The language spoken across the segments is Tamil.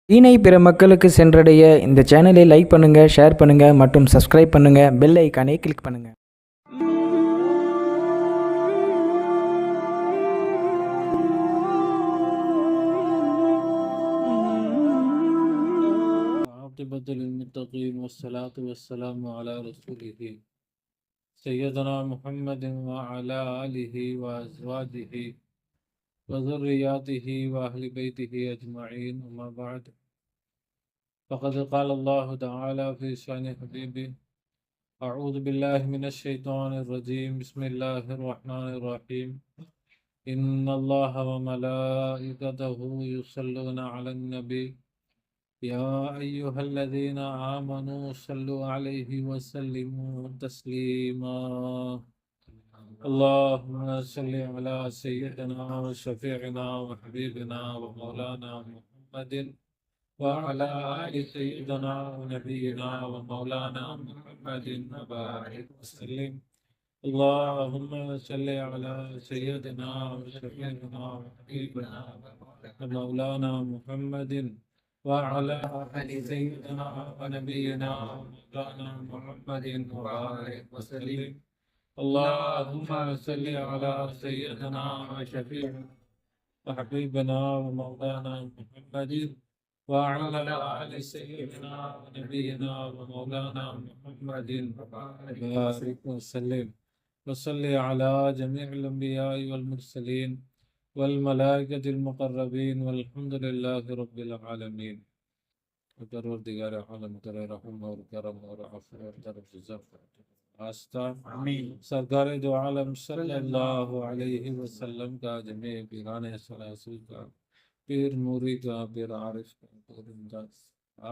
தீனை பிற மக்களுக்கு சென்றடைய இந்த சேனலை லைக் பண்ணுங்க, ஷேர் பண்ணுங்க மற்றும் சப்ஸ்கிரைப் பண்ணுங்க. பெல் ஐக்கானை கிளிக் பண்ணுங்க. عاقبة للمتقين والصلاة والسلام على رسوله سيدنا محمد وعلى آله وأزواجه وذرياته وأهل بيته أجمعين، أما بعد، فقد قال الله تعالى في شأن حبيبه: أعوذ بالله من الشيطان الرجيم، بسم الله الرحمن الرحيم، إن الله وملائكته يصلون على النبي يا أيها الذين آمنوا صلوا عليه وسلموا تسليما. اللهم صل على سيدنا وشفيعنا وحبيبنا ومولانا محمد وعلى آل سيدنا ونبينا ومولانا محمد وبارك وسلم. اللهم صل على سيدنا وشفيعنا وحبيبنا ومولانا محمد وعلى آل سيدنا ونبينا ومولانا محمد وبارك وسلم. اللهم صل على سيدنا وشفيعنا وحبيبنا ومولانا محمد وعلى آل سيدنا ونبينا ومولانا محمد وبارك وسلم. وصل على جميع الأنبياء والمرسلين والملائكة المقربين والحمد لله رب العالمين. پروردگار عالم کرے رحم اور کرم اور عفو اور طرف جزا آستہ آمین. سرکار دو عالم صلی اللہ علیہ وسلم کا، جميع پیران سلاسل کا، پیر موری کا، پیر عارف کا، پیر امداد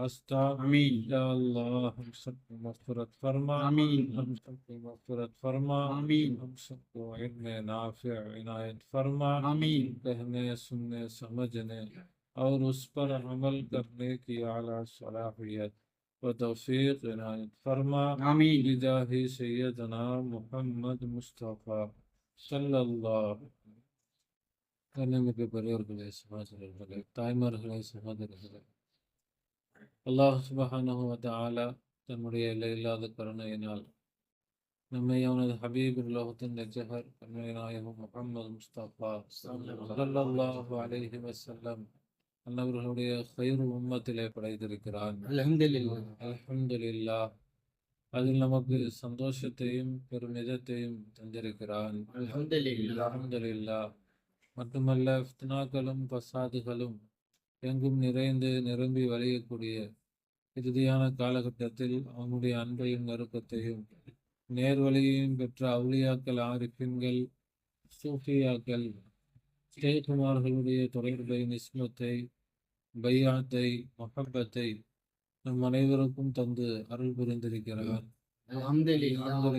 آستہ آمین. یا اللہ ہم سب کو مغفرت فرما آمین. ہم سب کو مغفرت فرما آمین. ہم سب کو علم نافع عنایت فرما آمین. کہنے سننے سمجھنے اور اس پر عمل کرنے کی اعلیٰ صلاحیت و توفیق عنایت فرما آمین. بجاہ سیدنا محمد مصطفیٰ صلی اللہ. கண்ணுமிக்க பெரியவர்களே, சகோதரர்களே, தாய்மார்களே, சகோதரர்களே, அல்லாஹ் சுப்ஹானஹு வ தஆலா தன்னுடைய எல்லையில்லாத கருணையினால் நம்மை அவனது ஹபீப் உலகத்தின் நெஜஹர் கண்மணி நாயகம் முஹம்மது முஸ்தபா ஸல்லல்லாஹு அலைஹி வஸல்லம் அன்னவர்களுடைய கைரு உம்மத்திலே படைத்திருக்கிறான். அல்ஹம்துலில்லாஹ். அல்ஹம்துலில்லாஹ். அதில் நமக்கு சந்தோஷத்தையும் பெருமிதத்தையும் தந்திருக்கிறான். அல்ஹம்துலில்லாஹ். அல்ஹம்துலில்லாஹ். மட்டுமல்ல, ஃபித்னாக்களும் பசாதுகளும் எங்கும் நிறைந்து நிரம்பி வழியக்கூடிய இறுதியான காலகட்டத்தில் அவனுடைய அன்பையும் நெருக்கத்தையும் நேர்வழியையும் பெற்ற அவுலியாக்கள், ஆரிஃபின்கள், சூஃபியாக்கள், ஷேகுமார்களுடைய தொடர்பை, நிஸ்மத்தை, பையாத்தை, மஹப்பத்தை நம் அனைவருக்கும் தந்து அருள் புரிந்திருக்கிறார். அல்ஹம்துலில்லாஹ்.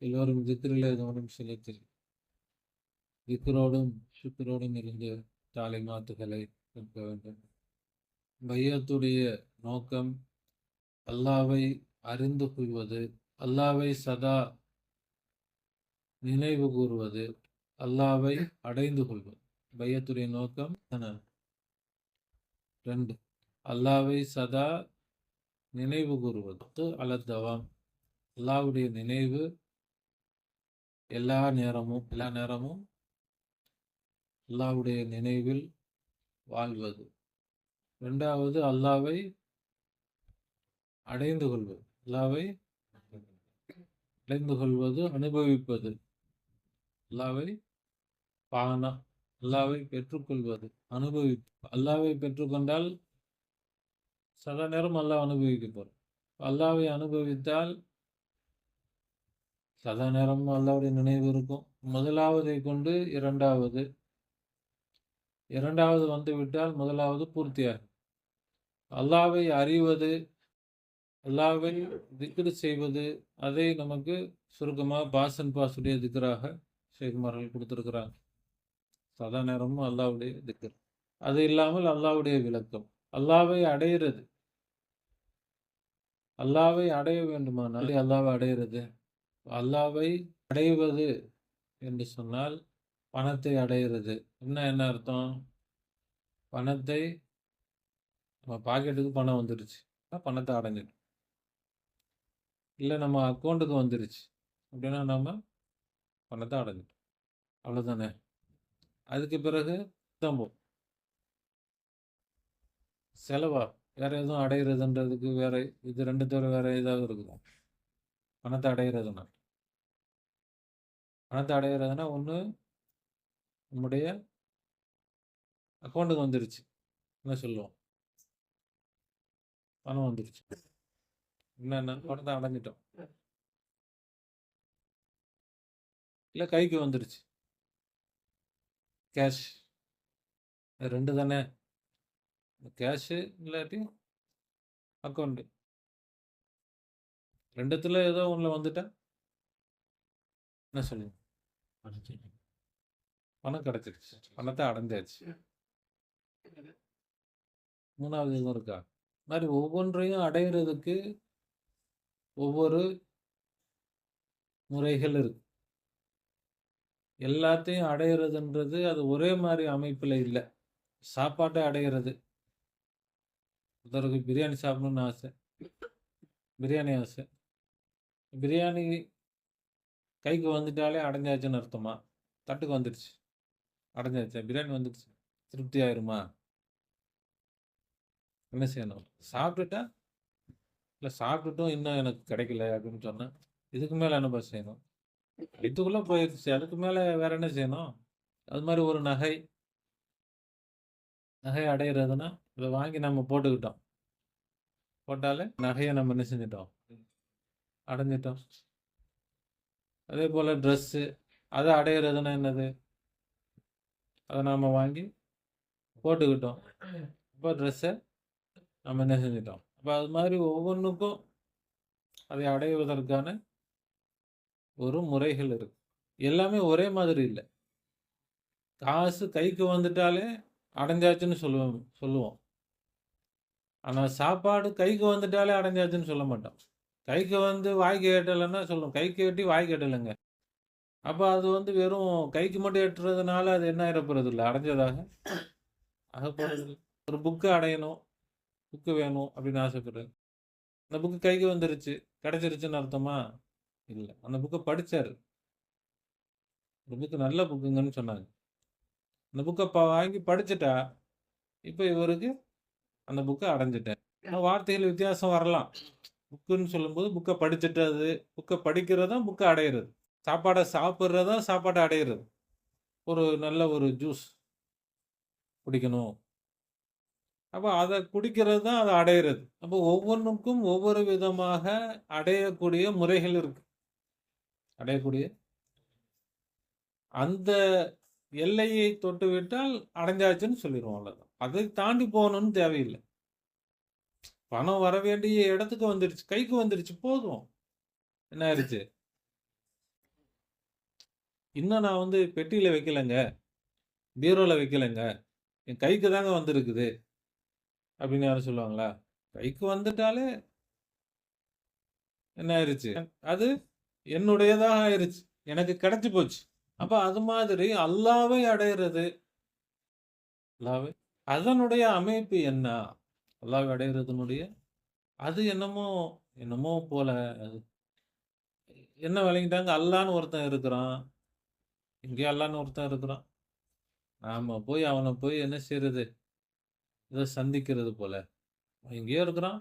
எல்லோரும் திக்ரிலே கவனம் செலுத்தி திக்ரோடும் சுக்ரோடும் இருந்து தாலிமாத்துகளை கற்க வேண்டும். பையத்துடைய நோக்கம் அல்லாவை அறிந்து கொள்வது, அல்லாவை சதா நினைவு கூறுவது, அல்லாவை அடைந்து கொள்வது. பையத்துடைய நோக்கம் 2. அல்லாவை சதா நினைவு கூறுவது. அலத்தவாம், அல்லாவுடைய நினைவு எல்லா நேரமும் அல்லாஹ்வுடைய நினைவில் வாழ்வது. 2வது அல்லாஹ்வை அடைந்து கொள்வது. அல்லாஹ்வை அடைந்து கொள்வது, அனுபவிப்பது. அல்லாஹ்வை பானா, அல்லாஹ்வை பெற்றுக்கொள்வது, அனுபவிப்பு. அல்லாஹ்வை பெற்றுக்கொண்டால் சதா நேரம் அல்லாஹ் அனுபவிக்கப்படும். அல்லாஹ்வை அனுபவித்தால் சதா நேரமும் அல்லாஹ்வுடைய நினைவு இருக்கும். முதலாவதை கொண்டு இரண்டாவது வந்துவிட்டால் முதலாவது பூர்த்தியாகும். அல்லாஹ்வை அறிவது, அல்லாஹ்வை திக்ர் செய்வது, அதை நமக்கு சுருக்கமாக பாசன் பாசுடைய திக்ராக ஷேகுமார்கள் கொடுத்திருக்கிறாங்க. சதா நேரமும் அல்லாஹ்வுடைய திக்ர். அது இல்லாமல் அல்லாஹ்வுடைய விளக்கம். அல்லாஹ்வை அடையிறது, அல்லாஹ்வை அடைய வேண்டுமானால் அல்லாஹ்வை அடையிறது, அல்லாஹ்வை அடைவது என்று சொன்னால் பணத்தை அடையிறது. என்ன அர்த்தம்? பணத்தை நம்ம பாக்கெட்டுக்கு பணம் வந்துருச்சு. பணத்தை அடைஞ்சிட்டோம். இல்லை நம்ம அக்கௌண்ட்டுக்கு வந்துருச்சு அப்படின்னா நம்ம பணத்தை அடைஞ்சிட்டோம். அவ்வளோதானே. அதுக்கு பிறகு தம்பம் செலவா வேற எதுவும் அடையிறதுன்றதுக்கு வேற இது ரெண்டு தவிர வேற ஏதாவது இருக்குதா? பணத்தை அடையிறதுன்னா ஒன்று நம்முடைய அக்கௌண்ட்டுக்கு வந்துருச்சு, என்ன சொல்லுவோம், பணம் வந்துருச்சு. என்னென்ன பணத்தை அடைஞ்சிட்டோம். இல்லை கைக்கு வந்துருச்சு, கேஷ். ரெண்டு தானே, கேஷு இல்லாட்டி அக்கௌண்ட்டு. ரெண்டுத்துல ஏதோ ஒன்றில் வந்துட்டா என்ன சொல்லுவோம்? பணம் கிடைச்சிருச்சு, பணத்தை அடைஞ்சாச்சு. மூணாவது எதுவும் இருக்கா? மாதிரி ஒவ்வொன்றையும் அடையிறதுக்கு ஒவ்வொரு முறைகள் இருக்கு. எல்லாத்தையும் அடையிறதுன்றது அது ஒரே மாதிரி அமைப்பில் இல்லை. சாப்பாட்டை அடையிறது, ஒருத்தருக்கு பிரியாணி சாப்பிடணும்னு ஆசை, பிரியாணி ஆசை. பிரியாணி கைக்கு வந்துட்டாலே அடைஞ்சாச்சுன்னு அர்த்தமா? தட்டுக்கு வந்துடுச்சு, அடைஞ்சாச்சா? பிரியாணி வந்துடுச்சு, திருப்தி ஆயிருமா? என்ன செய்யணும்? சாப்பிட்டுட்டா இல்லை சாப்பிட்டுட்டும் இன்னும் எனக்கு கிடைக்கல அப்படின்னு சொன்னேன், இதுக்கு மேலே என்னப்பா செய்யணும்? இதுக்குள்ளே போயிடுச்சு, அதுக்கு மேலே வேற என்ன செய்யணும்? அது மாதிரி ஒரு நகை அடையிறதுன்னா இதை வாங்கி நம்ம போட்டுக்கிட்டோம், போட்டாலே நகையை நம்ம என்ன செஞ்சிட்டோம்? அடைஞ்சிட்டோம். அதே போல் ட்ரெஸ்ஸு, அதை அடையிறதுன்னா என்னது? அதை நாம் வாங்கி போட்டுக்கிட்டோம், இப்போ ட்ரெஸ்ஸை நம்ம என்ன செஞ்சிட்டோம். அப்போ அது மாதிரி ஒவ்வொன்றுக்கும் அதை அடைவதற்கான ஒரு முறைகள் இருக்கு. எல்லாமே ஒரே மாதிரி இல்லை. காசு கைக்கு வந்துட்டாலே அடைஞ்சாச்சுன்னு சொல்லுவோம். ஆனால் சாப்பாடு கைக்கு வந்துட்டாலே அடைஞ்சாச்சுன்னு சொல்ல மாட்டோம். கைக்கு வந்து வாய்க்கு எட்டலைன்னா சொல்லுவோம், கைக்கு எட்டி வாய்க்கு எட்டலைங்க. அப்போ அது வந்து வெறும் கைக்கு மட்டும் எட்டுறதுனால அது என்ன ஆயிடப்போறது இல்லை, அடைஞ்சதாக ஆகப்போறது இல்லை. ஒரு புக்கு அடையணும், புக்கு வேணும் அப்படின்னு ஆசைப்படுறது. அந்த புக்கு கைக்கு வந்துருச்சு, கிடைச்சிருச்சுன்னு அர்த்தமா? இல்லை. அந்த புக்கை படித்தார், ஒரு புக்கு நல்ல புக்குங்கன்னு சொன்னாங்க. அந்த புக்கை வாங்கி படிச்சுட்டா இப்போ இவருக்கு அந்த புக்கை அடைஞ்சிட்டேன். வார்த்தைகள் வித்தியாசம் வரலாம். புக்குன்னு சொல்லும்போது புக்கை படிச்சுட்டது, புக்கை படிக்கிறதும் புக்கை அடையிறது. சாப்பாடை சாப்பிட்றதும் சாப்பாட்டை அடையிறது. ஒரு நல்ல ஒரு ஜூஸ் குடிக்கணும், அப்போ அதை குடிக்கிறது தான் அதை அடையிறது. அப்போ ஒவ்வொன்றுக்கும் ஒவ்வொரு விதமாக அடையக்கூடிய முறைகள் இருக்கு. அடையக்கூடிய அந்த எல்லையை தொட்டு விட்டால் அடைஞ்சாச்சுன்னு சொல்லிடுவோம், அவ்வளோதான். அதை தாண்டி போகணும்னு தேவையில்லை. பணம் வர வேண்டிய இடத்துக்கு வந்துடுச்சு, கைக்கு வந்துடுச்சு, போதும். என்ன ஆயிடுச்சு? இன்னும் நான் வந்து பெட்டியில் வைக்கலைங்க, பீரோவில் வைக்கலைங்க, என் கைக்கு தாங்க வந்திருக்குது அப்படின்னு யாரும் சொல்லுவாங்களா? கைக்கு வந்துட்டாலே என்ன ஆயிடுச்சு? அது என்னுடையதாக ஆயிடுச்சு, எனக்கு கிடைச்சி போச்சு. அப்போ அது மாதிரி அல்லாவை அடையிறது, அல்லாவை அதனுடைய அமைப்பு என்ன? அல்லாவை அடையிறதுனுடைய அது என்னமோ போல அது என்ன விளங்கிட்டாங்க. அல்லான்னு ஒருத்தன் இருக்கிறான், இங்கே அல்லான்னு ஒருத்தன் இருக்கிறான். நாம போய் அவனை போய் என்ன செய்யறது? இதை சந்திக்கிறது போல இங்கேயோ இருக்கிறான்.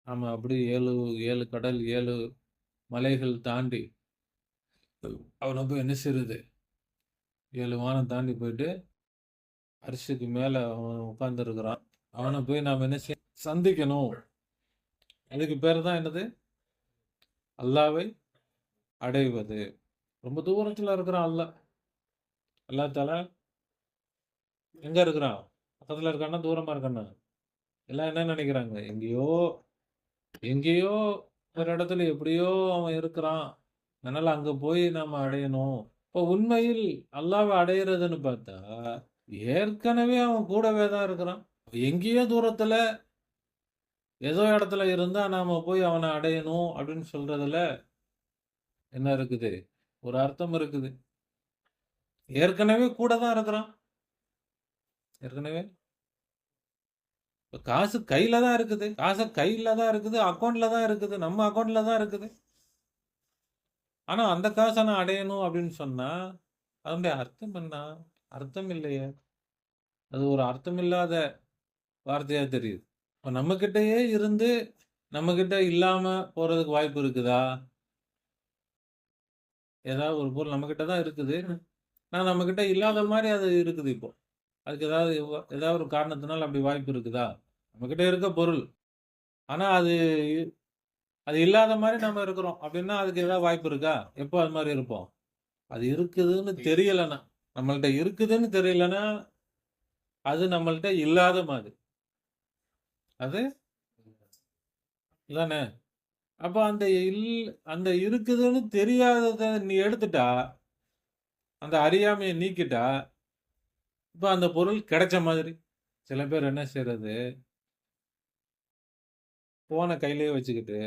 நாம அப்படி 7 கடல் 7 மலைகள் தாண்டி அவனை போய் என்ன செய்யறது? 7 வானம் தாண்டி போயிட்டு அரிசிக்கு மேலே அவன் உட்கார்ந்துருக்கிறான். அவனை போய் நாம் என்ன செய்ய சந்திக்கணும். அதுக்கு பேர் தான் என்னது? அல்லாவை அடைவது. ரொம்ப தூரத்தில் இருக்கிறான் அல்லா தாலா எங்க இருக்கிறான்? பக்கத்தில் இருக்கான்னா தூரமா இருக்கான்னா? எல்லாம் என்ன நினைக்கிறாங்க? எங்கேயோ ஒரு இடத்துல எப்படியோ அவன் இருக்கிறான், அதனால அங்க போய் நாம அடையணும். இப்போ உண்மையில் அல்லாவை அடையிறதுன்னு பார்த்தா ஏற்கனவே அவன் கூடவே தான் இருக்கிறான். எங்கேயோ தூரத்துல ஏதோ இடத்துல இருந்தா நாம போய் அவனை அடையணும் அப்படின்னு சொல்றதுல என்ன இருக்குது? ஒரு அர்த்தம் இருக்குது. ஏற்கனவே கூட தான் இருக்கிறான். ஏற்கனவே இப்ப காசு கையில தான் இருக்குது. காசு கையில தான் இருக்குது. அக்கவுண்ட்ல தான் இருக்குது. நம்ம அக்கவுண்ட்ல தான் இருக்குது. ஆனா அந்த காசை நான் அடையணும் அப்படின்னு சொன்னா அதனுடைய அர்த்தம் என்ன? அர்த்தம் இல்லையே. அது ஒரு அர்த்தமில்லாத வார்த்தையா தெரியுது. இப்ப நம்மகிட்டயே இருந்து நம்மகிட்ட இல்லாம போறதுக்கு வாய்ப்பு இருக்குதா? ஏதாவது ஒரு பொருள் நம்மகிட்ட தான் இருக்குது. ஆனா நம்மகிட்ட இல்லாத மாரி அது இருக்குது இப்போ. அதுக்கு ஏதாவது ஒரு காரணத்தினால அப்படி வாய்ப்பு இருக்குதா? நம்மகிட்ட இருக்க பொருள். ஆனா அது இல்லாத மாரி நம்ம இருக்கிறோம். அப்படின்னா அதுக்கு ஏதாவது வாய்ப்பு இருக்கா? எப்போ அது மாரி இருப்போம்? அது இருக்குதுன்னு தெரியலன்னா, நம்மள்ட்ட இருக்குதுன்னு தெரியலன்னா, அது நம்மள்ட்ட இல்லாத மாதிரி. அது தானே? அப்ப அந்த இருக்குதுன்னு தெரியாதத நீ எடுத்துட்டா, அந்த அறியாமைய நீக்கிட்டா, இப்ப அந்த பொருள் கிடைச்ச மாதிரி. சில பேர் என்ன செய்றது, ஃபோன கையிலேயே வச்சுக்கிட்டு,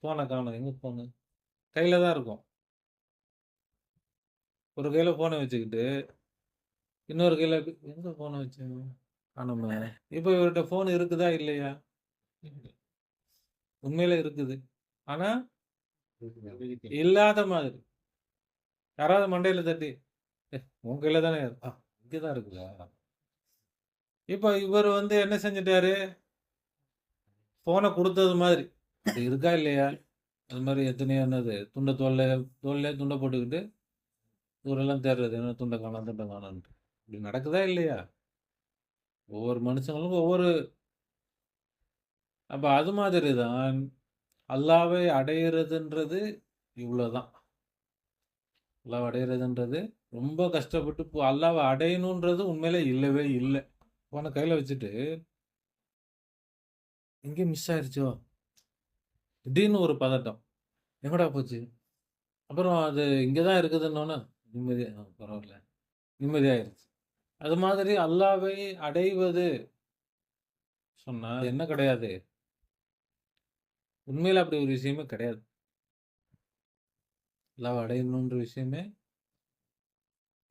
ஃபோன காணோம். எங்க ஃபோனு? கையில தான் இருக்கும். ஒரு கையில ஃபோன வச்சுக்கிட்டு, இன்னொரு கையில எங்க ஃபோன வச்சேன்? காணோமே. இப்ப இவர்ட்ட ஃபோன் இருக்குதா? இல்லையா? உண்மையிலே இருக்குது. ஆனா, இல்லாத மாதிரி. யாராவது மண்டையில தட்டி, உன் கையில தானே இங்க தான் இருக்குதா? இப்ப இவர் என்ன செஞ்சுட்டாரு? ஃபோன குடுத்தது மாதிரி. அது இருக்கா? இல்லையா? அது மாரி எத்தனையோ தோள்லயே துண்ட போட்டுக்கிட்டு ஊரெல்லாம் தேடுறது. என்ன துண்ட காணோம், துண்ட காணோன்ட்டு. இப்படி நடக்குதா? இல்லையா? ஒவ்வொரு மனுஷங்களுக்கும் அப்ப அது மாதிரி தான் அல்லாவை அடையிறதுன்றது இவ்வளோதான். அல்லாஹ் அடையிறதுன்றது ரொம்ப கஷ்டப்பட்டு அல்லாஹ்வை அடையணுன்றது உண்மையிலே இல்லவே இல்ல. ஃபோன கையில வச்சுட்டு, எங்கேயோ மிஸ் ஆயிருச்சோ? திடீர்னு ஒரு பதட்டம். எங்கடா போச்சு? அப்புறம் அது இங்க தான் இருக்குதுன்னோன, பரவால்ல. நிம்மதியாயிருச்சு. அது மாதிரி அல்லாஹ்வை அடைவது சொன்னா என்ன கிடையாது. உண்மையில அப்படி ஒரு விஷயமே கிடையாது. அல்லாஹ்வை அடையணுன்ற விஷயமே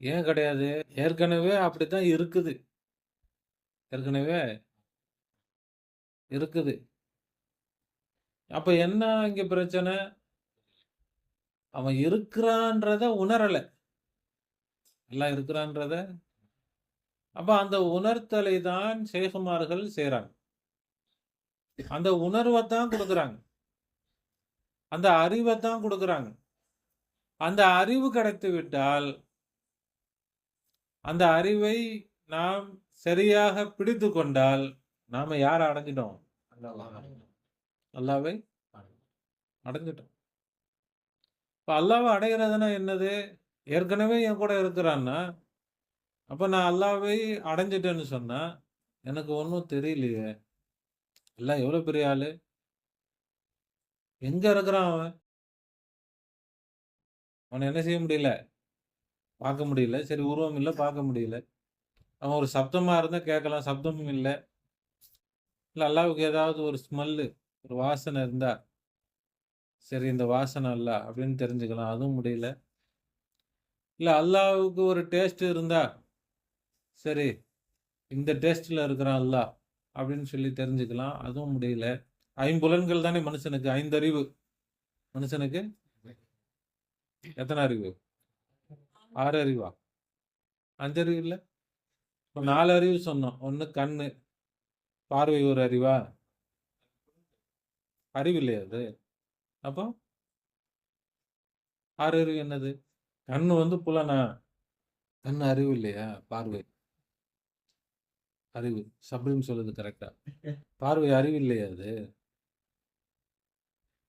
ஏன் கிடையாது? ஏற்கனவே அப்படித்தான் இருக்குது. ஏற்கனவே இருக்குது. அப்ப என்ன இங்க பிரச்சனை? அவன் இருக்கிறான்றத உணரல. அல்லாஹ் இருக்கிறான்றத அப்ப அந்த உணர்த்தலை தான் ஷேகுமார்கள் செய்றாங்க. அந்த உணர்வத்தான் குடுக்குறாங்க. அந்த அறிவத்தான் குடுக்குறாங்க. அந்த அறிவு கிடைத்து விட்டால், அந்த அறிவை நாம் சரியாக பிடித்துக் கொண்டால், நாம யார அடைஞ்சிட்டோம்? அல்லாஹ்வை அடைஞ்சிட்டோம். இப்ப அல்லாஹ்வை அடைகிறதுனா என்னது? ஏற்கனவே என் கூட இருக்கிறான்னா, அப்ப நான் அல்லாஹ்வை அடைஞ்சிட்டேன்னு சொன்னா, எனக்கு ஒண்ணும் தெரியலையே. அல்லாஹ் எவ்வளவு பெரிய ஆளு? எங்க இருக்கிறான் அவன்? அவன என்ன செய்ய முடியல? பார்க்க முடியல. சரி, உருவம் இல்ல, பார்க்க முடியல. அவன் ஒரு சப்தமா இருந்தா கேட்கலாம். சப்தமும் இல்ல. இல்ல அல்லாஹ்வுக்கு ஏதாவது ஒரு ஸ்மெல்லு, ஒரு வாசனை இருந்தா, சரி இந்த வாசனை அல்லாஹ் அப்படின்னு தெரிஞ்சுக்கலாம். அதுவும் முடியல. இல்ல அல்லாஹ்வுக்கு ஒரு டேஸ்ட் இருந்தா, சரி இந்த டேஸ்ட்ல இருக்கிறான் அல்லாஹ் அப்படின்னு சொல்லி தெரிஞ்சுக்கலாம். அதுவும் முடியல. ஐம்புலன்கள் தானே மனுஷனுக்கு. 5 அறிவு. மனுஷனுக்கு எத்தனை அறிவு? 6 அறிவா? 5 அறிவு இல்ல? இப்ப 4 அறிவு சொன்னோம். ஒண்ணு கண்ணு, பார்வை ஒரு அறிவா? அறிவு இல்லையா அது? அப்போ 6 அறிவு என்னது? கண்ணு புலனா? கண்ணு அறிவு இல்லையா? பார்வை அறிவு. சப்ரிம் சொல்லுது கரெக்டா. பார்வை அறிவு இல்லையா அது?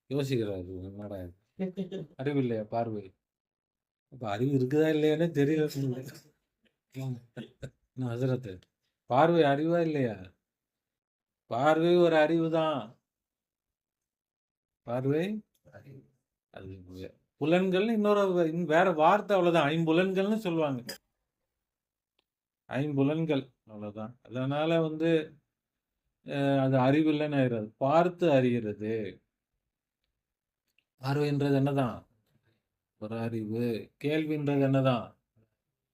யோசிக்கிறாரு. என்னடா இது? அறிவு இல்லையா பார்வை? அப்ப அறிவு இருக்குதா இல்லையானே தெரியல. ஹசரத்து, பார்வை அறிவா இல்லையா? பார்வை ஒரு அறிவு தான். பார்வை அது புலன்கள் வேற வார்த்தை அவ்வளவுதான். ஐம்புலன்கள்னு சொல்லுவாங்க. ஐம்புலன்கள் அவ்வளவுதான். அதனால அது அறிவு இல்லைன்னு ஆயிடாது. பார்த்து அறிகிறது. பார்வைன்றது என்னதான்? ஒரு அறிவு. கேள்வின்றது என்னதான்?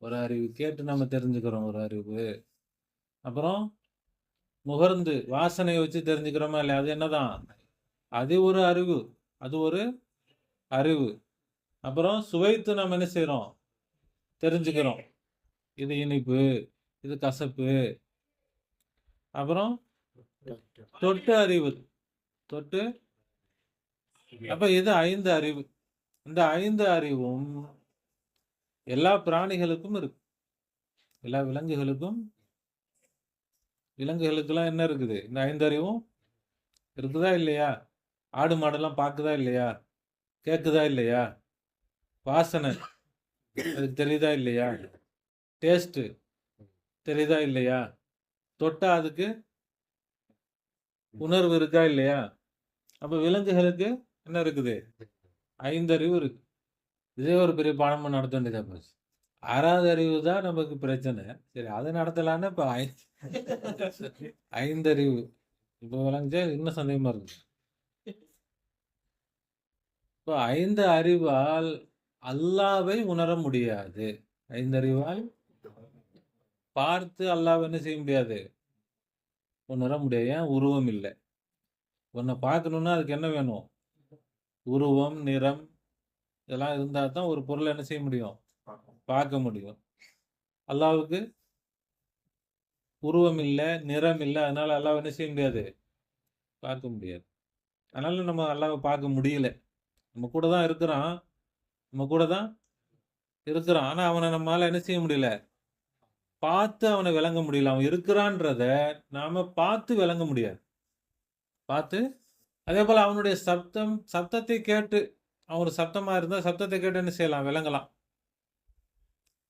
ஒரு அறிவு. கேட்டு நம்ம தெரிஞ்சுக்கிறோம் ஒரு அறிவு. அப்புறம் முகர்ந்து வாசனைய வச்சு தெரிஞ்சுக்கிறோமா இல்லையா? அது என்னதான்? அது ஒரு அறிவு. அது ஒரு அறிவு. அப்புறம் சுவைத்து நம்ம என்ன செய்றோம்? தெரிஞ்சுக்கிறோம். இது இனிப்பு, இது கசப்பு. அப்புறம் தொட்டு அறிவு. தொட்டு அப்ப இது 5 அறிவு. இந்த 5 அறிவும் எல்லா பிராணிகளுக்கும் இருக்கு. எல்லா விலங்குகளுக்கெல்லாம் என்ன இருக்குது? இந்த 5 அறிவும் இருக்குதா இல்லையா? ஆடு மாடெல்லாம் பாக்குதா இல்லையா? கேக்குதா இல்லையா? வாசனை அதுக்கு தெரியுதா இல்லையா? டேஸ்ட் தெரியுதா இல்லையா? தொட்டா அதுக்கு உணர்வு இருக்கா இல்லையா? அப்ப விலங்குகளுக்கு என்ன இருக்குது? 5 அறிவு இருக்கு. இதே ஒரு பெரிய பாடமா நடத்த வேண்டியதா போச்சு. 6வது அறிவு தான் நமக்கு பிரச்சனை. சரி அதை நடத்தலான்னு இப்ப 5 அறிவு. இப்ப விளங்குச்சா? இன்னும் சந்தேகமா இருக்கு. இப்ப 5 அறிவால் அல்லாவை உணர முடியாது. 5 அறிவால் பார்த்து அல்லாவை என்ன செய்ய முடியாது? உணர முடியாது. ஏன்? உருவம் இல்லை. உன்னை பார்க்கணும்னா அதுக்கு என்ன வேணும்? உருவம், நிறம் இதெல்லாம் இருந்தா தான் ஒரு பொருளை என்ன செய்ய முடியும்? பார்க்க முடியும். அல்லாவுக்கு உருவம் இல்லை, நிறம் இல்லை. அதனால அல்லாவை என்ன செய்ய முடியாது? பார்க்க முடியாது. அதனால நம்ம அல்லாவை பார்க்க முடியல. நம்ம கூட தான் இருக்கிறான். நம்ம கூட தான் இருக்கிறான். ஆனா அவனை நம்மளால என்ன செய்ய முடியல? பார்த்து அவனை விளங்க முடியல. அவன் இருக்கிறான்றத நாம பார்த்து விளங்க முடியாது. பார்த்து அதே போல அவனுடைய சப்தத்தை கேட்டு அவன் ஒரு சப்தமா இருந்தா சப்தத்தை கேட்டு என்ன செய்யலாம்? விளங்கலாம்.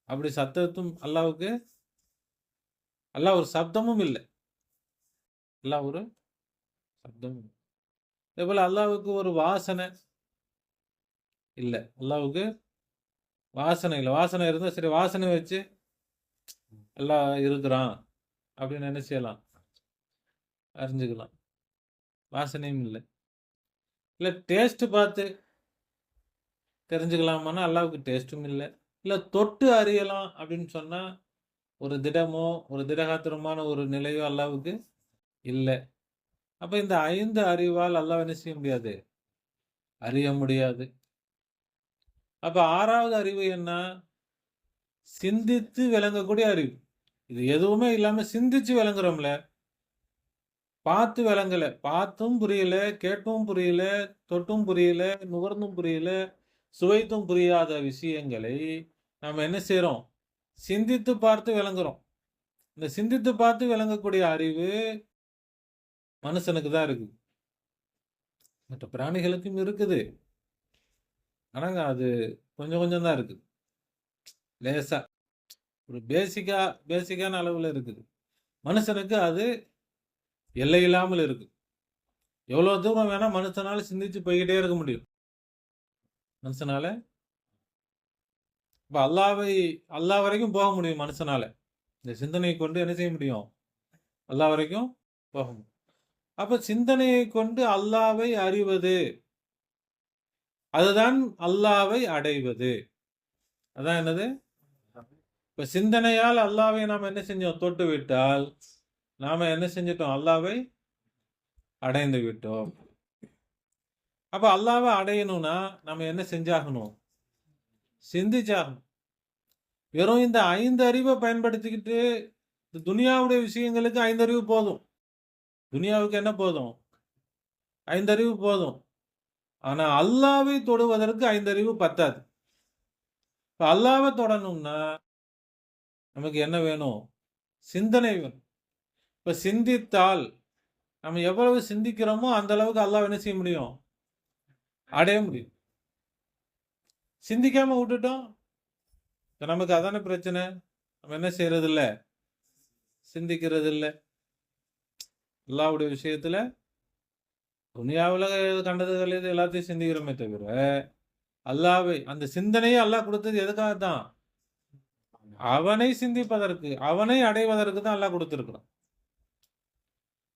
அப்படி சத்தத்தும் அல்லாவுக்கு அல்லாஹ் ஒரு சப்தமும் இல்லை. அல்லாஹ் ஒரு சப்தமும் இல்லை. அதே போல அல்லாவுக்கு ஒரு வாசனை இல்லை. அல்லாவுக்கு வாசனை இல்லை. வாசனை இருந்தா சரி வாசனை வச்சு அல்லாஹ் இருக்கிறான் அப்படின்னு என்ன செய்யலாம்? அறிஞ்சுக்கலாம். வாசனையும் இல்லை. இல்லை டேஸ்ட் பார்த்து தெரிஞ்சுக்கலாமான்னா அல்லாவுக்கு டேஸ்ட்டும் இல்லை. இல்லை தொட்டு அறியலாம் அப்படின்னு சொன்னா ஒரு திடமோ ஒரு திடகாத்திரமான ஒரு நிலையோ அல்லாவுக்கு இல்லை. அப்ப இந்த 5 அறிவால் அல்லாஹ் என்ன செய்ய முடியாது? அறிய முடியாது. அப்ப 6வது அறிவு என்ன? சிந்தித்து விளங்கக்கூடிய அறிவு. இது எதுவுமே இல்லாம சிந்திச்சு விளங்குறோம்ல. பார்த்து விளங்கல. பார்த்தும் புரியல, கேட்டும் புரியல, தொட்டும் புரியல, நுகர்ந்தும் புரியல, சுவைத்தும் புரியாத விஷயங்களை நாம என்ன செய்றோம்? சிந்தித்து பார்த்து விளங்குறோம். இந்த சிந்தித்து பார்த்து விளங்கக்கூடிய அறிவு மனுஷனுக்கு தான் இருக்குது. மற்ற பிராணிகளுக்கும் இருக்குது. ஆனாங்க அது கொஞ்சம் கொஞ்சம் தான் இருக்குது. லேசா ஒரு பேசிக்கான அளவுல இருக்குது. மனுஷனுக்கு அது எல்லை இல்லாமல் இருக்கு. எவ்வளவு தூரம் வேணா மனுஷனால சிந்திச்சு போய்கிட்டே இருக்க முடியும். மனுஷனால இப்ப அல்லாஹ் வரைக்கும் போக முடியும் மனுஷனால. இந்த சிந்தனையை கொண்டு என்ன செய்ய முடியும்? அல்லாஹ் வரைக்கும் போக முடியும். அப்ப சிந்தனையை கொண்டு அல்லாவை அறிவது, அதுதான் அல்லாவை அடைவது. அதான் என்னது? இப்ப சிந்தனையால் அல்லாவை நாம் என்ன செஞ்சோம்? தொட்டு விட்டால் நாம என்ன செஞ்சிட்டோம்? அல்லாவை அடைந்து விட்டோம். அப்ப அல்லாவை அடையணும்னா நம்ம என்ன செஞ்சாகணும்? சிந்திச்சாகணும். வெறும் இந்த 5 அறிவை பயன்படுத்திக்கிட்டு இந்த துனியாவுடைய விஷயங்களுக்கு 5 அறிவு போதும். துனியாவுக்கு என்ன போதும்? 5 அறிவு போதும். ஆனா அல்லாவை தொடுவதற்கு 5 அறிவு பத்தாது. இப்ப அல்லாவை தொடணும்னா நமக்கு என்ன வேணும்? சிந்தனை வேணும். இப்ப சிந்தித்தால் நம்ம எவ்வளவு சிந்திக்கிறோமோ அந்த அளவுக்கு அல்லாஹ் என்ன செய்ய முடியும்? அடைய முடியும். சிந்திக்காம விட்டுட்டோம், நமக்கு அதான பிரச்சனை. நம்ம என்ன செய்யறது இல்லை? சிந்திக்கிறது இல்லை. அல்லாஹ்வுடைய விஷயத்துல துனியாவில் கண்டது கழியது எல்லாத்தையும் சிந்திக்கிறோமே தவிர அல்லாவை அந்த சிந்தனையை அல்லாஹ் கொடுத்தது எதுக்காகத்தான்? அவனை சிந்திப்பதற்கு, அவனை அடைவதற்கு தான் அல்லாஹ் கொடுத்திருக்கிறான்.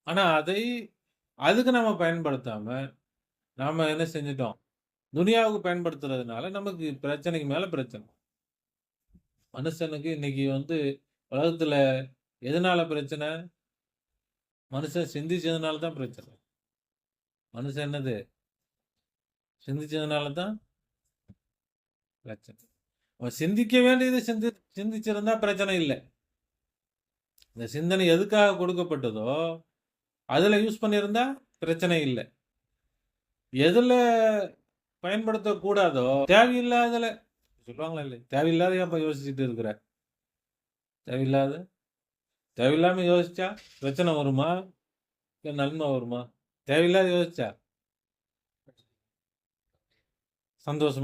ஆனா அதுக்கு நம்ம பயன்படுத்தாம நாம என்ன செஞ்சிட்டோம்? துனியாவுக்கு பயன்படுத்துறதுனால நமக்கு பிரச்சனைக்கு மேல பிரச்சனை. மனுஷனுக்கு இன்னைக்கு உலகத்துல எதனால பிரச்சனை? மனுஷன் சிந்திச்சதுனால தான் பிரச்சனை. மனுஷன் என்னது? சிந்திச்சதுனால தான் பிரச்சனை. அவன் சிந்திக்க வேண்டியது சிந்திச்சிருந்தா பிரச்சனை இல்ல. இந்த சிந்தனை எதுக்காக கொடுக்கப்பட்டதோ, அதுல யூஸ் பண்ணியிருந்தா பிரச்சனை இல்ல. எதுல பயன்படுத்தக்கூடாதோ, தேவையில்லாதல சொல்லுவாங்களா இல்லையா? தேவையில்லாத ஏன்பா யோசிச்சுட்டு இருக்கிற? தேவையில்லாம யோசிச்சா பிரச்சனை வருமா? இல்ல நன்மை வருமா? தேவையில்லாத யோசிச்சா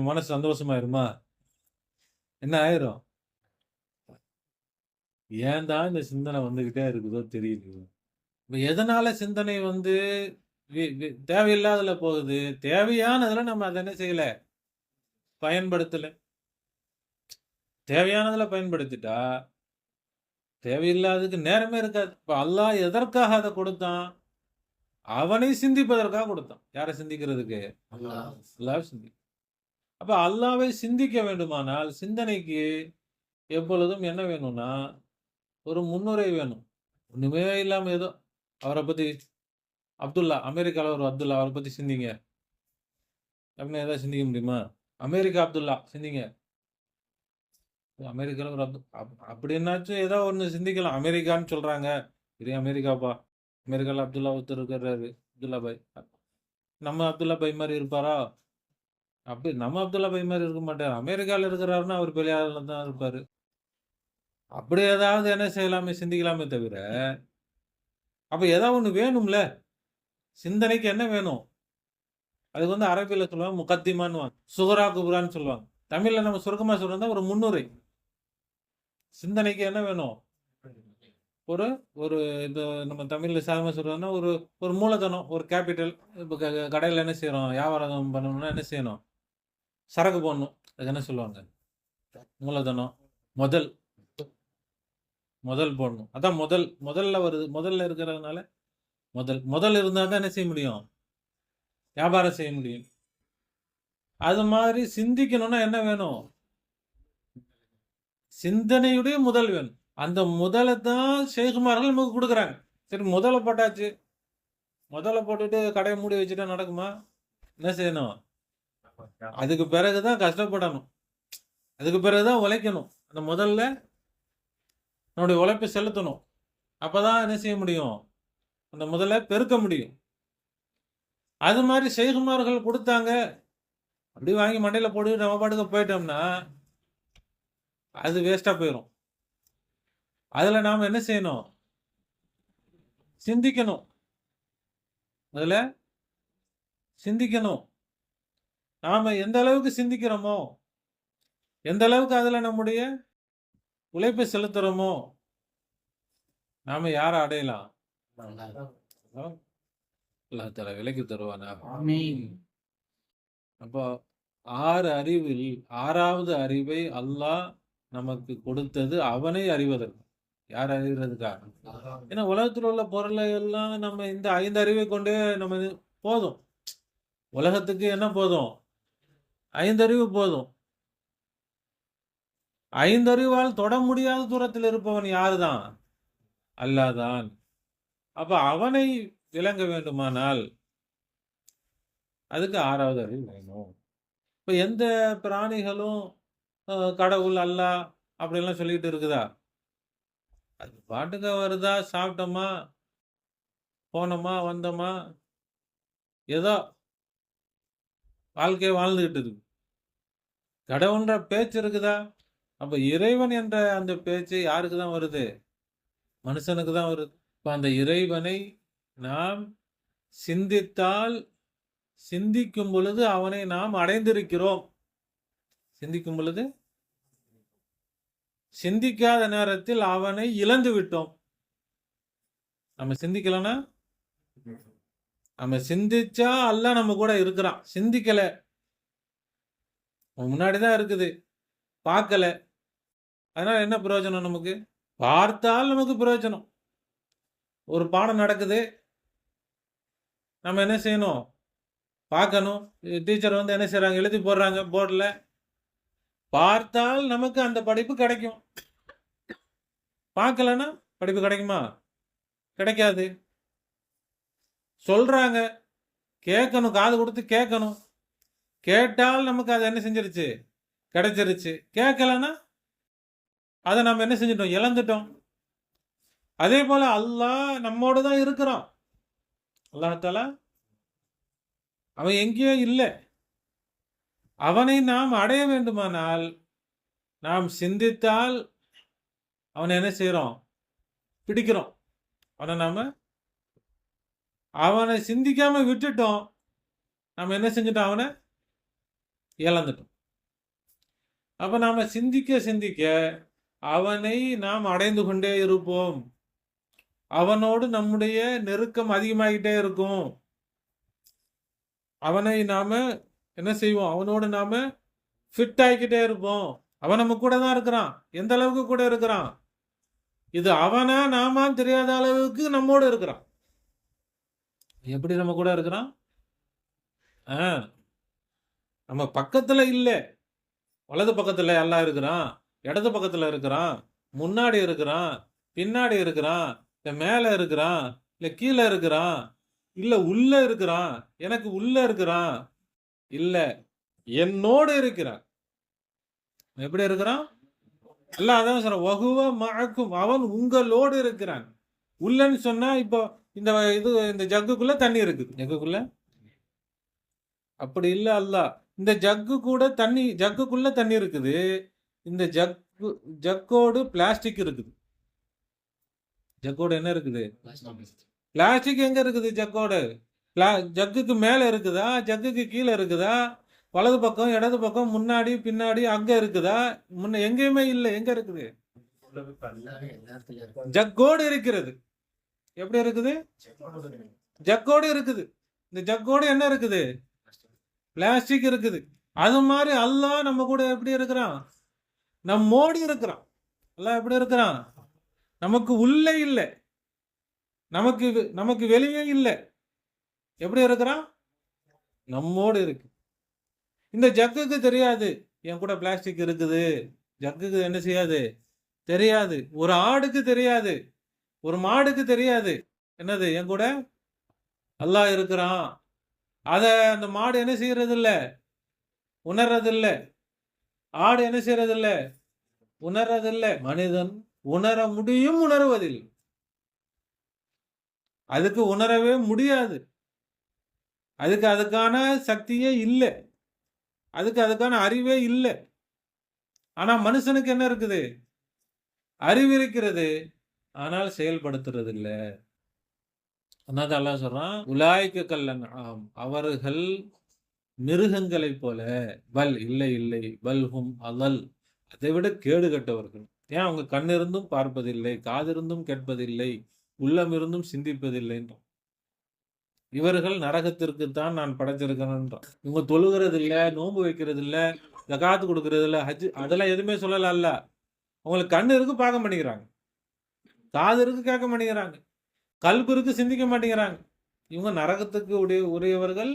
மனசு சந்தோஷமாயிருமா? என்ன ஆயிரும்? ஏன் தான் இந்த சிந்தனை வந்துகிட்டே இருக்குதோ தெரியலையே. இப்ப எதனால சிந்தனை தேவையில்லாததுல போகுது? தேவையானதுல நம்ம அதை என்ன செய்யல? பயன்படுத்தல. தேவையானதுல பயன்படுத்திட்டா தேவையில்லாததுக்கு நேரமே இருக்காது. இப்ப அல்லாஹ் எதற்காக அதை கொடுத்தான்? அவனை சிந்திப்பதற்காக கொடுத்தான். யாரை சிந்திக்கிறதுக்கு? அல்லாஹ் சிந்தி. அப்ப அல்லாஹ்வை சிந்திக்க வேண்டுமானால் சிந்தனைக்கு எப்பொழுதும் என்ன வேணும்னா ஒரு முன்னுரை வேணும். ஒண்ணுமே இல்லாம ஏதோ அவரை பத்தி அப்துல்லா, அமெரிக்கால ஒரு அப்துல்லா, அவரை பத்தி சிந்திங்க அப்படின்னு ஏதாவது சிந்திக்க முடியுமா? அமெரிக்கா அப்துல்லா சிந்திங்க. அமெரிக்கால ஒரு அப்படின்னாச்சும் ஏதோ ஒண்ணு சிந்திக்கலாம். அமெரிக்கான்னு சொல்றாங்க, பெரிய அமெரிக்காப்பா, அமெரிக்கால அப்துல்லா ஒருத்தர் இருக்கிறாரு, அப்துல்லா பாய். நம்ம அப்துல்லா பாய் மாதிரி இருப்பாரா? அப்படி நம்ம அப்துல்லா பாய் மாதிரி இருக்க மாட்டார். அமெரிக்கால இருக்கிறாருன்னா அவர் பெரிய ஆளுல தான் இருப்பாரு. அப்படி ஏதாவது என்ன செய்யலாமே, சிந்திக்கலாமே தவிர, அப்ப ஏதாவது ஒண்ணு வேணும்ல. சிந்தனைக்கு என்ன வேணும்? அதுக்கு அரபில சொல்லுவாங்க முகத்திமான்னு, சுகரா குபுரான்னு சொல்லுவாங்க. தமிழ்ல நம்ம சுருக்கமா சொல்றதா ஒரு முன்னுரை. சிந்தனைக்கு என்ன வேணும்? ஒரு ஒரு இது நம்ம தமிழ்ல சாதாரணமா சொல்றோம்னா ஒரு ஒரு மூலதனம், ஒரு கேபிட்டல். இப்போ கடையில் என்ன செய்யறோம்? வியாபாரம் பண்ணணும்னா என்ன செய்யணும்? சரக்கு போடணும். அதுக்கு என்ன சொல்லுவாங்க? மூலதனம். முதல் முதல் போடணும். அதான் முதல்ல வருது. முதல்ல இருக்கிறதுனால முதல் இருந்தால் தான் என்ன செய்ய முடியும்? வியாபாரம் செய்ய முடியும். அது மாதிரி சிந்திக்கணும்னா என்ன வேணும்? சிந்தனையுடைய முதல் வேணும். அந்த முதலை தான் ஷேகுமார்கள் நமக்கு கொடுக்குறாங்க. சரி, முதலை போட்டாச்சு. முதல்ல போட்டுட்டு கடையை மூடி வச்சுட்டா நடக்குமா? என்ன செய்யணும்? அதுக்கு பிறகுதான் கஷ்டப்படணும். அதுக்கு பிறகுதான் உழைக்கணும். அந்த முதல்ல நம்முடைய உழைப்பை செலுத்தணும். அப்பதான் என்ன செய்ய முடியும்? அந்த முதல்ல பெருக்க முடியும். அது மாதிரி ஷேகுமார்கள் கொடுத்தாங்க, அப்படி வாங்கி மண்டையில போட்டு நம்ம பாட்டுக்கு போயிட்டோம்னா அது வேஸ்டா போயிடும். அதுல நாம என்ன செய்யணும்? சிந்திக்கணும். அதுல சிந்திக்கணும். நாம எந்த அளவுக்கு சிந்திக்கிறோமோ, எந்த அளவுக்கு அதுல நம்முடைய உழைப்பை செலுத்துறோமோ, நாம யாரை அடையலாம்? அல்லாஹ் தஆலா விலக்கி தருவானா? அப்போ 6 அறிவில் 6வது அறிவை அல்லாஹ் நமக்கு கொடுத்தது அவனை அறிவதற்கு. யார் அறிகிறதுக்கா? ஏன்னா உலகத்தில் உள்ள பொருளை எல்லாம் நம்ம இந்த 5 அறிவை கொண்டே நம்ம போதும். உலகத்துக்கு என்ன போதும்? 5 அறிவு போதும். 5 அறிவால் தொட முடியாத தூரத்தில் இருப்பவன் யாருதான்? அல்லாஹ் தான். அப்ப அவனை விளங்க வேண்டுமானால் அதுக்கு 6வது அறிவு வேணும். இப்ப எந்த பிராணிகளும் கடவுள், அல்லாஹ் அப்படிலாம் சொல்லிட்டு இருக்குதா? அது பாட்டுக்கு வருதா, சாப்பிட்டோமா, போனோமா, வந்தோமா, ஏதோ வாழ்க்கையை வாழ்ந்துகிட்டு இருக்கு. கடவுள்ன்ற பேச்சு இருக்குதா? அப்ப இறைவன் என்ற அந்த பேச்சு யாருக்கு தான் வருது? மனுஷனுக்கு தான் வருது. இப்ப அந்த இறைவனை நாம் சிந்தித்தால், சிந்திக்கும் பொழுது அவனை நாம் அடைந்திருக்கிறோம். சிந்திக்கும் பொழுது, சிந்திக்காத நேரத்தில் அவனை இழந்து விட்டோம். நம்ம சிந்திக்கலன்னா, நம்ம சிந்திச்சா அல்லாஹ் நம்ம கூட இருக்கிறான். சிந்திக்கல, முன்னாடிதான் இருக்குது, பார்க்கல. அதனால என்ன பிரயோஜனம் நமக்கு? பார்த்தால் நமக்கு பிரயோஜனம். ஒரு பாடம் நடக்குது, நம்ம என்ன செய்யணும்? பார்க்கணும். டீச்சர் வந்து என்ன செய்கிறாங்க, எழுதி போடுறாங்க போர்டில். பார்த்தால் நமக்கு அந்த படிப்பு கிடைக்கும். பார்க்கலன்னா படிப்பு கிடைக்குமா? கிடைக்காது. சொல்கிறாங்க, கேட்கணும், காது கொடுத்து கேட்கணும். கேட்டால் நமக்கு அது என்ன செஞ்சிருச்சு, கிடைச்சிருச்சு. கேட்கலன்னா அதை நம்ம என்ன செஞ்சிட்டோம், இழந்துட்டோம். அதே போல அல்லாஹ் நம்மோடு தான் இருக்கிறான். அல்லாஹ் அவன் எங்கேயோ இல்லை. அவனை நாம் அடைய வேண்டுமானால் நாம் சிந்தித்தால் அவனை என்ன செய்கிறோம், பிடிக்கிறோம். அவனை சிந்திக்காம விட்டுட்டோம், நம்ம என்ன செஞ்சிட்டோம், அவனை இழந்துட்டோம். அப்ப நாம சிந்திக்க சிந்திக்க அவனை நாம் அடைந்து கொண்டே இருப்போம். அவனோடு நம்முடைய நெருக்கம் அதிகமாகிட்டே இருக்கும். அவனை நாம என்ன செய்வோம், அவனோடு நாம ஃபிட் ஆகிக்கிட்டே இருப்போம். அவன் நம்ம கூட தான் இருக்கிறான். எந்த அளவுக்கு கூட இருக்கிறான், இது அவனா நாமா தெரியாத அளவுக்கு நம்மோடு இருக்கிறான். எப்படி நம்ம கூட இருக்கிறான்? நம்ம பக்கத்துல இல்லை, வலது பக்கத்துல எல்லாம் இருக்கிறான், இடது பக்கத்துல இருக்கிறான், முன்னாடி இருக்கிறான், பின்னாடி இருக்கிறான், இல்ல மேல இருக்கிறான், இல்ல கீழே இருக்கிறான், இல்ல உள்ள இருக்கிறான், எனக்கு உள்ள இருக்கிறான், இல்ல என்னோடு இருக்கிறான். எப்படி இருக்கிறான்? எல்லாம் அதான் சொல்ற, வகுவ மஅக்கும், அவன் உங்களோடு இருக்கிறான். உள்ளன்னு சொன்னா இப்போ இந்த ஜக்குக்குள்ள தண்ணி இருக்குது, ஜக்குக்குள்ள அப்படி இல்லை. அல்லாஹ் இந்த ஜக்குக்குள்ள தண்ணி இருக்குது. இந்த ஜக்கோடு பிளாஸ்டிக் இருக்குது. ஜக்கோடு என்ன இருக்குது, பிளாஸ்டிக் எங்க இருக்குது? ஜக்குக்கு மேல இருக்குதா, ஜக்குக்கு கீழே இருக்குதா, வலது பக்கம் இடது பக்கம் முன்னாடி பின்னாடி அங்க இருக்குதா? எங்கேயுமே இல்லை. எங்க இருக்குது? ஜக்கோடு இருக்கிறது. எப்படி இருக்குது? ஜக்கோடு இருக்குது. இந்த ஜக்கோடு என்ன இருக்குது? பிளாஸ்டிக் இருக்குது. அது மாதிரி அல்லாஹ் நம்ம கூட எப்படி இருக்கிறான், நம்மோடு இருக்கிறான். அல்லாஹ் எப்படி இருக்கிறான்? நமக்கு உள்ளே இல்லை, நமக்கு வெளியே இல்லை. எப்படி இருக்கிறான்? நம்மோடு இருக்கு. இந்த ஜக்குக்கு தெரியாது என் கூட பிளாஸ்டிக் இருக்குது. ஜக்குக்கு என்ன செய்யாது, தெரியாது. ஒரு ஆடுக்கு தெரியாது, ஒரு மாடுக்கு தெரியாது. என்னது, என் கூட அல்லாஹ் இருக்கிறான். அத அந்த மாடு என்ன செய்யறது இல்ல, உணர்றதில்லை. ஆடு என்ன செய்யறதில்லை, உணர்றதில்லை. மனிதன் உணர முடியும், உணர்வதில்லை. அதுக்கு உணரவே முடியாது. அதுக்கான சக்தியே இல்லை, அதுக்கான அறிவே இல்லை. ஆனா மனுஷனுக்கு என்ன இருக்குது, அறிவு இருக்கிறது, ஆனால் செயல்படுத்துறது இல்லை. அதனால அல்லாஹ் சொல்றான், உலாய்க்க கல்லன், அவர்கள் மிருகங்களை போல, பல் இல்லை இல்லை, பல்ஹும் அலல், அதை விட கேடு கட்டவர்கள். ஏன்? அவங்க கண் இருந்தும் பார்ப்பதில்லை, காதிருந்தும் கேட்பதில்லை, உள்ளம் இருந்தும் சிந்திப்பதில்லைன்றான். இவர்கள் நரகத்திற்கு தான் நான் படைச்சிருக்கிறேன்றான். இவங்க தொழுகிறது இல்லை, நோன்பு வைக்கிறது இல்லை, ஜகாத்து கொடுக்கறது இல்லை, ஹஜ், அதெல்லாம் எதுவுமே சொல்லல. அவங்களுக்கு கண் இருக்கு, பார்க்க மாட்டேங்கிறாங்க. காது இருக்கு, கேட்க மாட்டேங்கிறாங்க. கல்பு இருக்கு, சிந்திக்க மாட்டேங்கிறாங்க. இவங்க நரகத்துக்கு உரியவர்கள்,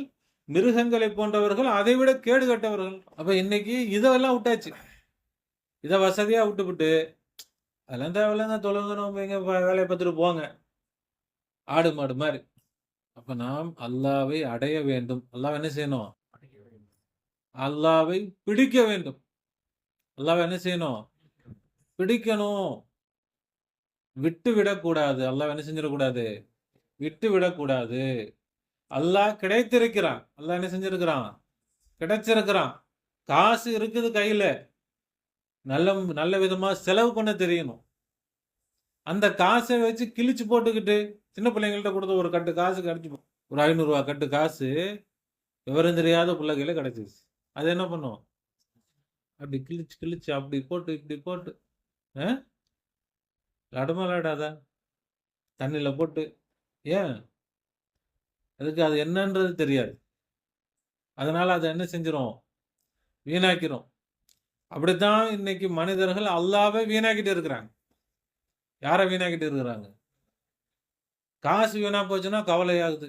மிருகங்களை போன்றவர்கள், அதை விட கேடு கட்டவர்கள். அப்ப இன்னைக்கு இதெல்லாம் விட்டாச்சு. இதை வசதியா விட்டுவிட்டு அதெல்லாம் தேவையில்ல, தொழுகணும், வேலையை பார்த்துட்டு போங்க, ஆடு மாடு மாதிரி. அப்ப நாம் அல்லாவை அடைய வேண்டும். அல்லாஹ் என்ன செய்யணும்? அல்லாவை பிடிக்க வேண்டும். அல்லாவை என்ன செய்யணும்? பிடிக்கணும். விட்டு விடக்கூடாது. அல்லாஹ் என்ன செஞ்சிடக்கூடாது? விட்டு விடக்கூடாது. அல்லாஹ் கிடைத்திருக்கிறான். அல்லாஹ் என்ன செஞ்சிருக்கிறான்? கிடைச்சிருக்கிறான். காசு இருக்குது கையில, நல்ல விதமா செலவு பண்ண தெரியணும். அந்த காசை வச்சு கிழிச்சு போட்டுக்கிட்டு, சின்ன பிள்ளைங்கள்ட்ட கொடுத்த ஒரு கட்டு காசு கிடைச்சிப்போம், ஒரு 500 ரூபா கட்டு காசு விவரம் தெரியாத பிள்ளைகளே கிடைச்சிருச்சு. அது என்ன பண்ணும்? அப்படி கிழிச்சு அப்படி போட்டு இப்படி போட்டு லடமாலாடாதா தண்ணியில போட்டு. ஏன்? அதுக்கு அது என்னன்றது தெரியாது. அதனால அதை என்ன செஞ்சிரும்? வீணாக்கிறோம். அப்படித்தான் இன்னைக்கு மனிதர்கள் அல்லாவை வீணாக்கிட்டு இருக்கிறாங்க. யாரை வீணாக்கிட்டு இருக்கிறாங்க? காசு வீணா போச்சுன்னா கவலையாகுது.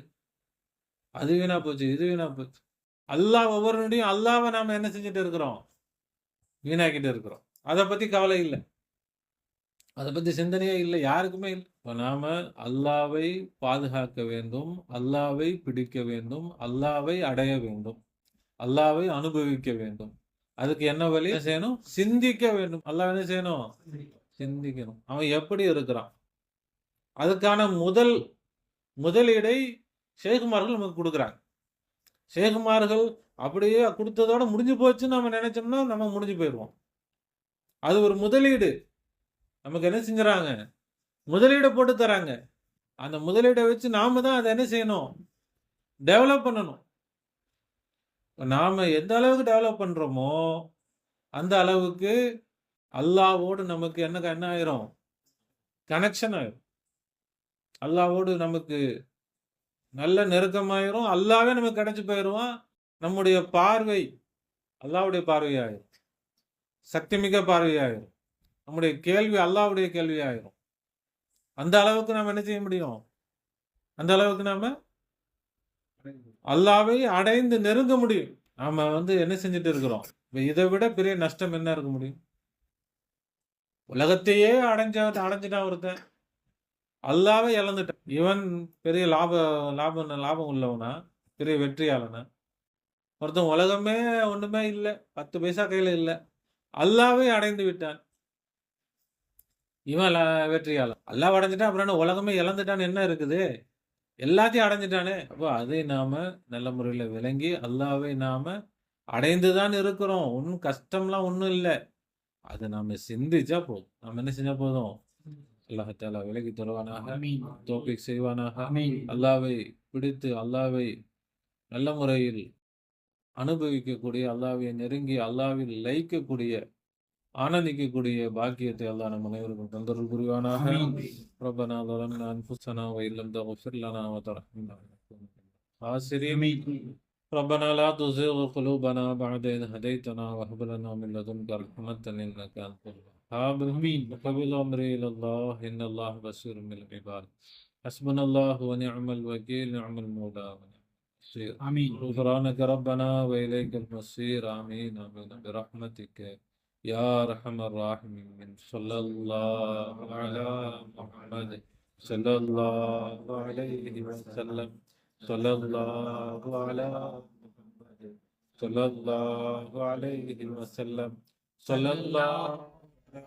அது வீணா போச்சு, இது வீணா போச்சு. அல்லாஹ் ஒவ்வொரு நொடியும் அல்லாஹ்வை நாம என்ன செஞ்சுட்டு இருக்கிறோம்? வீணாக்கிட்டு இருக்கிறோம். அதை பத்தி கவலை இல்லை, அதை பத்தி சிந்தனையே இல்லை, யாருக்குமே இல்லை. இப்ப நாம அல்லாஹ்வை பாதுகாக்க வேண்டும், அல்லாஹ்வை பிடிக்க வேண்டும், அல்லாஹ்வை அடைய வேண்டும், அல்லாஹ்வை அனுபவிக்க வேண்டும். அதுக்கு என்ன வழி? என்ன செய்யணும்? சிந்திக்க வேண்டும். அல்லாஹ் என்ன செய்யணும்? சிந்திக்கணும். அவன் எப்படி இருக்கிறான்? அதுக்கான முதலீடை ஷேகுமார்கள் நமக்கு கொடுக்குறாங்க. ஷேகுமார்கள் அப்படியே கொடுத்ததோட முடிஞ்சு போச்சுன்னு நம்ம நினைச்சோம்னா நம்ம முடிஞ்சு போயிடுவோம். அது ஒரு முதலீடு. நமக்கு என்ன செஞ்சுறாங்க? முதலீடை போட்டு தராங்க. அந்த முதலீடை வச்சு நாம தான் அதை என்ன செய்யணும்? டெவலப் பண்ணணும். நாம எந்த அளவுக்கு டெவலப் பண்றோமோ அந்த அளவுக்கு அல்லாஹ்வோடு நமக்கு என்ன ஆயிரும்? கனெக்ஷன் ஆயிரும். அல்லாஹ்வோடு நமக்கு நல்ல நெருக்கமாயிரும். அல்லாஹ்வே நமக்கு கிடைச்சு போயிடுவான். நம்முடைய பார்வை அல்லாஹ்வுடைய பார்வையாயிரும், சக்தி மிக பார்வையாயிரும். நம்முடைய கேள்வி அல்லாஹ்வுடைய கேள்வியாயிரும். அந்த அளவுக்கு நாம என்ன செய்ய முடியும்? அந்த அளவுக்கு நாம அல்லாஹ்வை அடைந்து நெருங்க முடியும். நாம என்ன செஞ்சுட்டு இருக்கிறோம்? இதை விட பெரிய நஷ்டம் என்ன இருக்க முடியும்? உலகத்தையே அடைஞ்சிட்டான் ஒருத்தன், அல்லாஹ்வை இழந்துட்டான். இவன் பெரிய லாபம் உள்ளவனா, பெரிய வெற்றியாளனா? ஒருத்தன் உலகமே ஒண்ணுமே இல்லை, 10 பைசா கையில இல்லை, அல்லாஹ்வை அடைந்து விட்டான். இவன் வெற்றியாளன். அல்லாஹ் அடைஞ்சிட்டான், அப்புறம் என்ன? உலகமே இழந்துட்டான்னு என்ன இருக்குது? எல்லாத்தையும் அடைஞ்சிட்டானே. அப்போ அதை நாம நல்ல முறையில் விளங்கி அல்லாஹ்வை நாம அடைந்துதான் இருக்கிறோம். ஒன்றும் கஷ்டம்லாம் ஒன்றும் இல்லை. அதை நாம சிந்திச்சா போதும். நாம என்ன செஞ்சா போதும்? அல்லாஹ் தஆலா விலகி தருவானாக, தௌஃபீக் செய்வானாக. அல்லாஹ்வை பிடித்து அல்லாஹ்வை நல்ல முறையில் அனுபவிக்கக்கூடிய, அல்லாஹ்வை நெருங்கி அல்லாஹ்வில் லயிக்கக்கூடிய, ஆனந்திக்கக்கூடிய பாக்கியத்தை அல்லாஹ் நம் அனைவருக்கும் தந்தருள் புரிவானாக. ரப்பனா ظلمنا أنفسنا وإن لم تغفر لنا وترحمنا لنكونن من الخاسرين. ربنا لا تزغ قلوبنا بعد إذ هديتنا وهب لنا من لدنك رحمة إنك أنت الوهاب. وقبل أمري إلى الله إن الله بصير بالعباد. حسبنا الله ونعم الوكيل، نعم المولى ونعم النصير. غفرانك ربنا وإليك المصير. آمين آمين برحمتك يا أرحم الراحمين. صلى الله على محمد صلى الله عليه وسلم. صلى الله على محمد صلى الله عليه وسلم. صلى الله على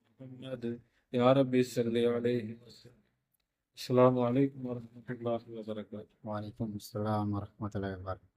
محمد يا ربي صل عليه وسلم. السلام عليكم ورحمة الله وبركاته. وعليكم السلام ورحمة الله وبركاته.